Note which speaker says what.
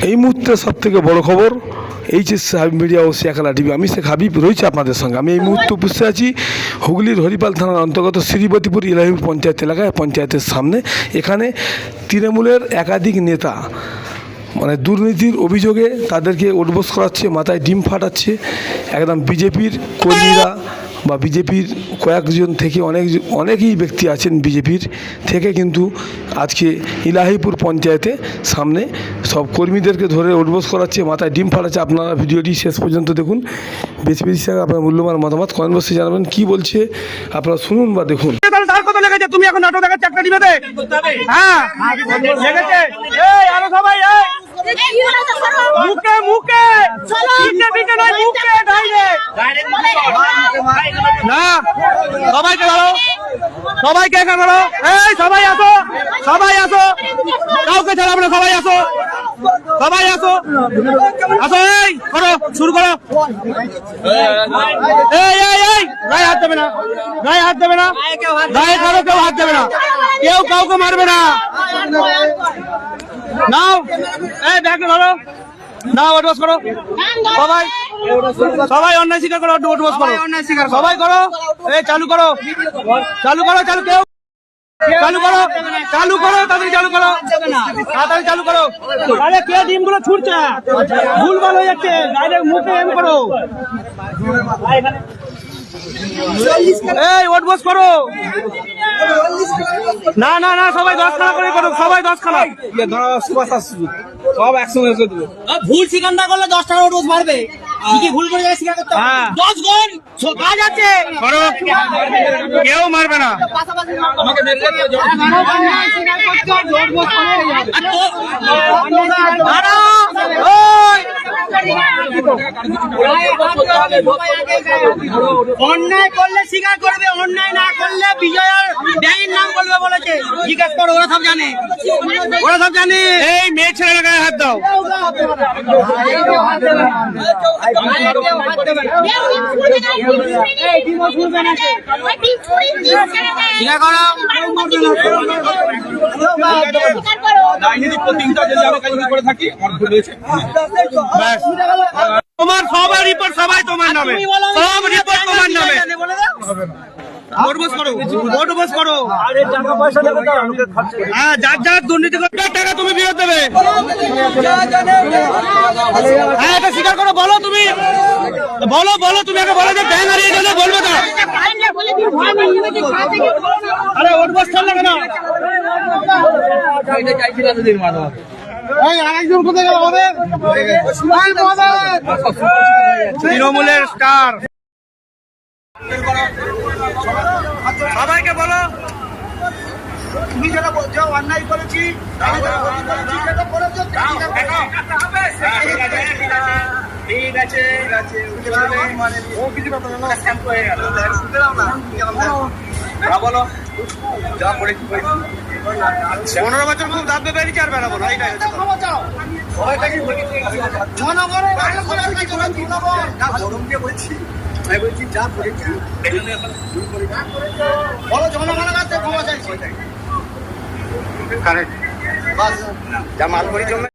Speaker 1: এই মুহূর্তে সবথেকে বড় খবর এইচএস মিডিয়া ও শেখালা টিভি। আমি শেখ হাবিব রয়েছে আপনাদের সঙ্গে। আমি এই মুহূর্তে উপস্থিত আছি হুগলির হরিপাল থানার অন্তর্গত শ্রীপতিপুর ইলাহিপুর পঞ্চায়েত এলাকায়, পঞ্চায়েতের সামনে। এখানে তৃণমূলের একাধিক নেতা মানে দুর্নীতির অভিযোগে তাদেরকে উঠবোস করাচ্ছে, মাথায় ডিম ফাটাচ্ছে। একদম বিজেপির কর্মীরা বা বিজেপির কয়েকজন থেকে অনেকেই ব্যক্তি আছেন বিজেপির থেকে, কিন্তু আজকে ইলাহিপুর পঞ্চায়েতে সামনে সব কর্মীদেরকে ধরে উঠবোস করাচ্ছে, মাথায় ডিম ফাটাচ্ছে। আপনারা ভিডিওটি শেষ পর্যন্ত দেখুন। বেশি বেশি আপনার মূল্যবান মতামত কমেন্ট বক্সে জানাবেন। কি বলছে আপনারা শুনুন বা দেখুন।
Speaker 2: তুমি এখন নাটক দেখাচ্ছ একটা ডিমেতে? হ্যাঁ লেগেছে। এই আরো সবাই মুখে মুখে পিঠে পিঠে নয়, মুখে না। সবাইকে ধরো, সবাইকে এখানে ধরো। এই সবাই আসো, সবাই আসো, কাউকে ছাড়াবো না। সবাই আসো, সবাই আসো, আসো। এই করো, শুরু করো। এই এই এই গায়ে হাত দেবে না, গায়ে হাত দেবে না, গায়ে কারো কেউ হাত দেবে না, কেউ কাউকে মারবে না। নাও এই ব্যাগটা ধরো, নাও ওঠবোস করো। সবাই সবাই অন্যায় স্বীকার করো, ওঠবোস করো, সবাই করো। এই চালু করো, চালু করো, চালু কেউ চালু করো, চালু করো, তাড়াতাড়ি চালু করো, তাড়াতাড়ি চালু করো। আরে কে ডিমগুলো ছুটছে, ভুলভাল হয়ে যাচ্ছে, ডাইরেক্ট মুখে এম করো। এই ওঠবোস করো। না না না, সবাই 10 খানা করে করো, সবাই 10 খানা। সব একসঙ্গে দেবো।
Speaker 3: ভুল স্বীকার না করলে 10 টাকা ওঠবোস মারবে। কি ভুল করে যায় স্বীকার করতে হবে। 10 গুণ কাজ আছে,
Speaker 2: করো, কেউ মারবে না। আমাকে
Speaker 3: অন্যায় করলে স্বীকার করবে, অন্যায় না করলে বিজয়ের ব্যাংকের নাম বলবে বলেছে। জিজ্ঞাসা করো, ওরা সব জানে,
Speaker 2: ওরা সব জানে। এই মেয়ে ছেলের গায়ে হাত দাও। তোমার সবার রিপোর্ট সবাই তোমার নামে, সব রিপোর্ট তোমার নামে। হ্যাঁ, যার যার দুর্নীতি করবে টাকা তুমি ফেরত দেবে। হ্যাঁ, এটা স্বীকার করো, বলো তুমি, বলো বলো, তুমি আগে বলো যে ব্যাংক হারিয়ে গেলে বলবে না। আরে ওঠবোস চলবে কেন? তৃণমূলের স্টার সবাইকে বলো, তুমি যেটা বলছো অন্যায় করেছি, ঠিক আছে, ও কিছু ব্যাপার না, বলো যা করেছি। 15 বছর খুব দাবি বেরিয়েছে, আর বেড়াবো না। এইটাই বলছি, যা করেছি বলো, জনগণের কাছে ক্ষমা চাইছি। যা মাল করি জন্য